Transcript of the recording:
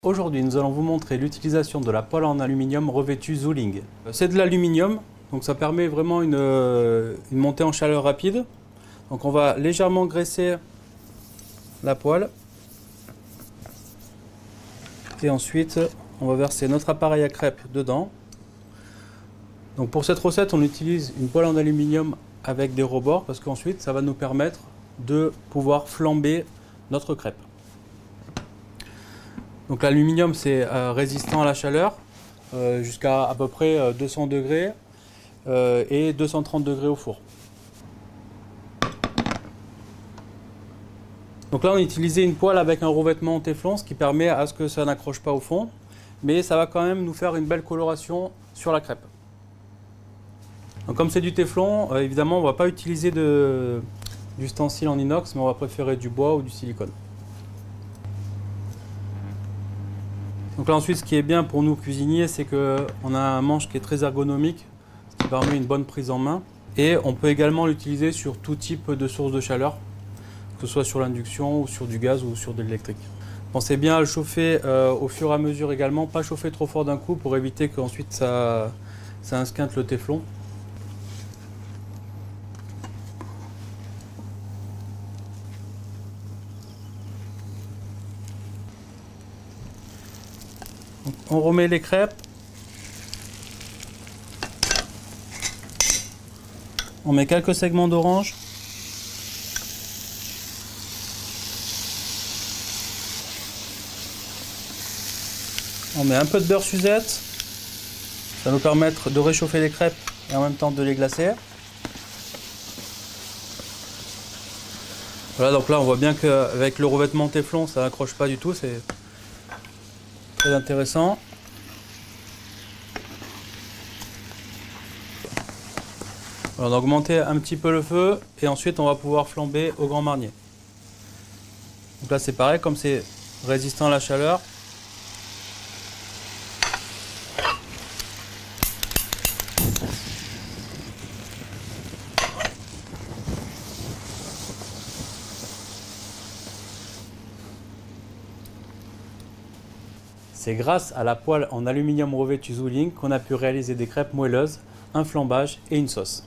Aujourd'hui, nous allons vous montrer l'utilisation de la poêle en aluminium revêtue Zuling. C'est de l'aluminium, donc ça permet vraiment une montée en chaleur rapide. Donc on va légèrement graisser la poêle. Et ensuite, on va verser notre appareil à crêpes dedans. Donc pour cette recette, on utilise une poêle en aluminium avec des rebords parce qu'ensuite, ça va nous permettre de pouvoir flamber notre crêpe. Donc l'aluminium, c'est résistant à la chaleur jusqu'à à peu près 200 degrés et 230 degrés au four. Donc là, on a utilisé une poêle avec un revêtement en téflon, ce qui permet à ce que ça n'accroche pas au fond, mais ça va quand même nous faire une belle coloration sur la crêpe. Donc comme c'est du téflon, évidemment, on ne va pas utiliser d'ustensile en inox, mais on va préférer du bois ou du silicone. Donc là ensuite, ce qui est bien pour nous cuisiniers, c'est qu'on a un manche qui est très ergonomique, ce qui permet une bonne prise en main. Et on peut également l'utiliser sur tout type de source de chaleur, que ce soit sur l'induction ou sur du gaz ou sur de l'électrique. Pensez bien à le chauffer au fur et à mesure également, pas chauffer trop fort d'un coup pour éviter qu'ensuite ça esquinte le téflon. On remet les crêpes, on met quelques segments d'orange, on met un peu de beurre Suzette, ça va nous permettre de réchauffer les crêpes et en même temps de les glacer. Voilà, donc là on voit bien qu'avec le revêtement téflon ça n'accroche pas du tout, c'est très intéressant. On va augmenter un petit peu le feu et ensuite on va pouvoir flamber au grand marnier. Donc là c'est pareil, comme c'est résistant à la chaleur. C'est grâce à la poêle en aluminium revêtue Zuling qu'on a pu réaliser des crêpes moelleuses, un flambage et une sauce.